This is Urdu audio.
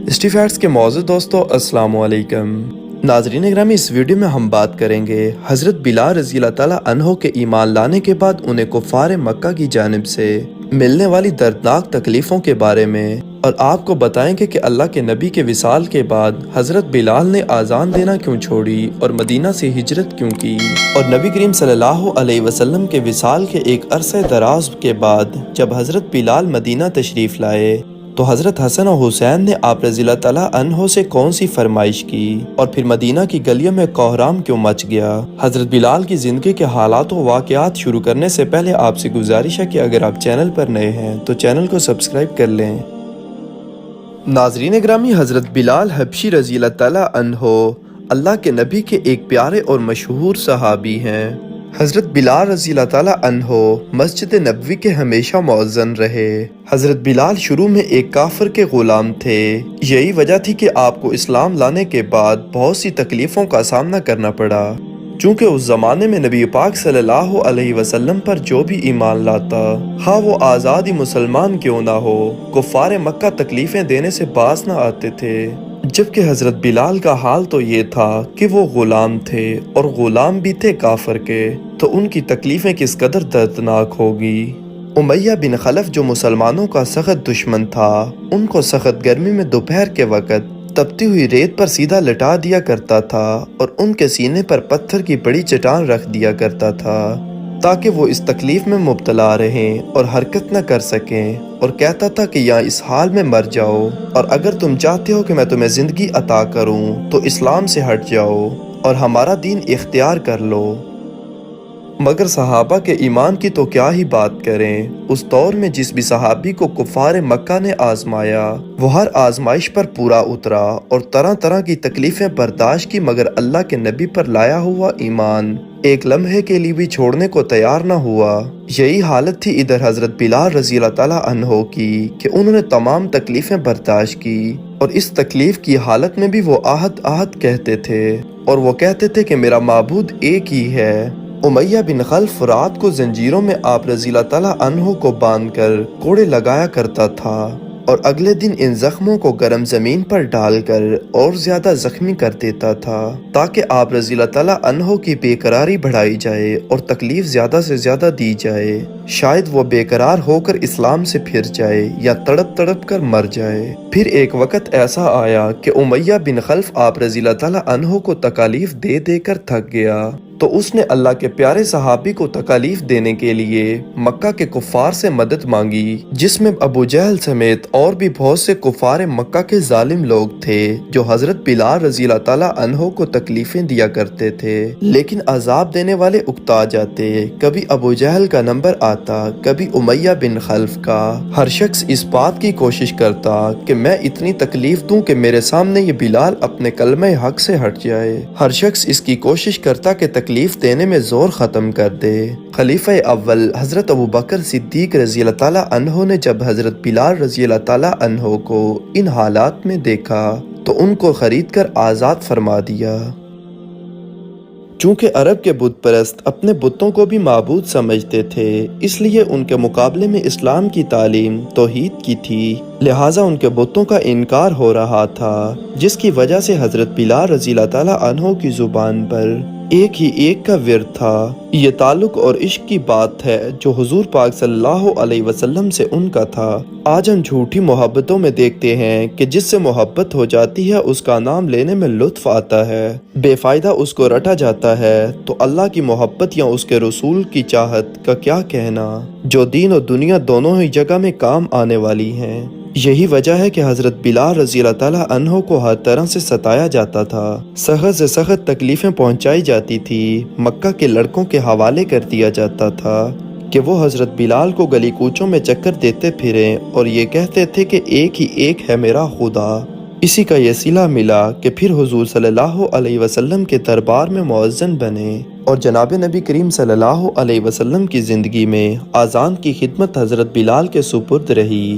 ہسٹری فیکٹس کے معزز دوستو السلام علیکم ناظرین گرامی، اس ویڈیو میں ہم بات کریں گے حضرت بلال رضی اللہ تعالیٰ عنہ کے ایمان لانے کے بعد انہیں کفار مکہ کی جانب سے ملنے والی دردناک تکلیفوں کے بارے میں، اور آپ کو بتائیں گے کہ اللہ کے نبی کے وصال کے بعد حضرت بلال نے اذان دینا کیوں چھوڑی اور مدینہ سے ہجرت کیوں کی، اور نبی کریم صلی اللہ علیہ وسلم کے وصال کے ایک عرصہ دراز کے بعد جب حضرت بلال مدینہ تشریف لائے تو حضرت حسن و حسین نے آپ رضی اللہ تعالیٰ عنہ سے کون سی فرمائش کی، اور پھر مدینہ کی گلیوں میں کوہرام کیوں مچ گیا۔ حضرت بلال کی زندگی کے حالات و واقعات شروع کرنے سے پہلے آپ سے گزارش ہے کہ اگر آپ چینل پر نئے ہیں تو چینل کو سبسکرائب کر لیں۔ ناظرین گرامی، حضرت بلال حبشی رضی اللہ تعالیٰ عنہ اللہ کے نبی کے ایک پیارے اور مشہور صحابی ہیں۔ حضرت بلال رضی اللہ تعالیٰ عنہ مسجد نبوی کے ہمیشہ مؤذن رہے۔ حضرت بلال شروع میں ایک کافر کے غلام تھے، یہی وجہ تھی کہ آپ کو اسلام لانے کے بعد بہت سی تکلیفوں کا سامنا کرنا پڑا، چونکہ اس زمانے میں نبی پاک صلی اللہ علیہ وسلم پر جو بھی ایمان لاتا، ہاں وہ آزادی مسلمان کیوں نہ ہو، کفار مکہ تکلیفیں دینے سے باز نہ آتے تھے، جبکہ حضرت بلال کا حال تو یہ تھا کہ وہ غلام تھے اور غلام بھی تھے کافر کے، تو ان کی تکلیفیں کس قدر دردناک ہوگی۔ امیہ بن خلف جو مسلمانوں کا سخت دشمن تھا، ان کو سخت گرمی میں دوپہر کے وقت تپتی ہوئی ریت پر سیدھا لٹا دیا کرتا تھا اور ان کے سینے پر پتھر کی بڑی چٹان رکھ دیا کرتا تھا تاکہ وہ اس تکلیف میں مبتلا رہیں اور حرکت نہ کر سکیں، اور کہتا تھا کہ یا اس حال میں مر جاؤ، اور اگر تم چاہتے ہو کہ میں تمہیں زندگی عطا کروں تو اسلام سے ہٹ جاؤ اور ہمارا دین اختیار کر لو۔ مگر صحابہ کے ایمان کی تو کیا ہی بات کریں، اس دور میں جس بھی صحابی کو کفار مکہ نے آزمایا وہ ہر آزمائش پر پورا اترا اور طرح طرح کی تکلیفیں برداشت کی، مگر اللہ کے نبی پر لایا ہوا ایمان ایک لمحے کے لیے بھی چھوڑنے کو تیار نہ ہوا۔ یہی حالت تھی ادھر حضرت بلال رضی اللہ تعالیٰ عنہ کی کہ انہوں نے تمام تکلیفیں برداشت کی، اور اس تکلیف کی حالت میں بھی وہ آہت آہت کہتے تھے، اور وہ کہتے تھے کہ میرا معبود ایک ہی ہے۔ امیہ بن خلف رات کو زنجیروں میں آپ رضی اللہ تعالیٰ عنہ کو باندھ کر کوڑے لگایا کرتا تھا، اور اگلے دن ان زخموں کو گرم زمین پر ڈال کر اور زیادہ زخمی کر دیتا تھا تاکہ آپ رضی اللہ تعالیٰ عنہ کی بے قراری بڑھائی جائے اور تکلیف زیادہ سے زیادہ دی جائے، شاید وہ بے قرار ہو کر اسلام سے پھر جائے یا تڑپ تڑپ کر مر جائے۔ پھر ایک وقت ایسا آیا کہ امیہ بن خلف آپ رضی اللہ تعالیٰ عنہ کو تکالیف دے دے کر تھک گیا، تو اس نے اللہ کے پیارے صحابی کو تکالیف دینے کے لیے مکہ کے کفار سے مدد مانگی، جس میں ابو جہل سمیت اور بھی بہت سے کفار مکہ کے ظالم لوگ تھے جو حضرت بلال رضی اللہ تعالیٰ عنہ کو تکلیفیں دیا کرتے تھے، لیکن عذاب دینے والے اکتا جاتے، کبھی ابو جہل کا نمبر آتا، کبھی امیہ بن خلف کا۔ ہر شخص اس بات کی کوشش کرتا کہ میں اتنی تکلیف دوں کہ میرے سامنے یہ بلال اپنے کلمہ حق سے ہٹ جائے، ہر شخص اس کی کوشش کرتا کہ تکلیف دینے میں زور ختم کر دے۔ خلیفہ اول حضرت ابو بکر صدیق رضی اللہ تعالیٰ عنہ نے جب حضرت بلال رضی اللہ تعالیٰ عنہ کو ان حالات میں دیکھا تو ان کو خرید کر آزاد فرما دیا۔ چونکہ عرب کے بت پرست اپنے بتوں کو بھی معبود سمجھتے تھے، اس لیے ان کے مقابلے میں اسلام کی تعلیم توحید کی تھی، لہٰذا ان کے بتوں کا انکار ہو رہا تھا، جس کی وجہ سے حضرت بلال رضی اللہ تعالیٰ عنہ کی زبان پر ایک ہی ایک کا ورد تھا۔ یہ تعلق اور عشق کی بات ہے جو حضور پاک صلی اللہ علیہ وسلم سے ان کا تھا۔ آج ہم جھوٹی محبتوں میں دیکھتے ہیں کہ جس سے محبت ہو جاتی ہے اس کا نام لینے میں لطف آتا ہے، بے فائدہ اس کو رٹا جاتا ہے، تو اللہ کی محبت یا اس کے رسول کی چاہت کا کیا کہنا، جو دین اور دنیا دونوں ہی جگہ میں کام آنے والی ہیں۔ یہی وجہ ہے کہ حضرت بلال رضی اللہ تعالیٰ عنہ کو ہر طرح سے ستایا جاتا تھا، سخت سے سخت تکلیفیں پہنچائی جاتی تھی، مکہ کے لڑکوں کے حوالے کر دیا جاتا تھا کہ وہ حضرت بلال کو گلی کوچوں میں چکر دیتے پھریں اور یہ کہتے تھے کہ ایک ہی ایک ہے میرا خدا۔ اسی کا یہ صلہ ملا کہ پھر حضور صلی اللہ علیہ وسلم کے دربار میں مؤذن بنے، اور جناب نبی کریم صلی اللہ علیہ وسلم کی زندگی میں اذان کی خدمت حضرت بلال کے سپرد رہی۔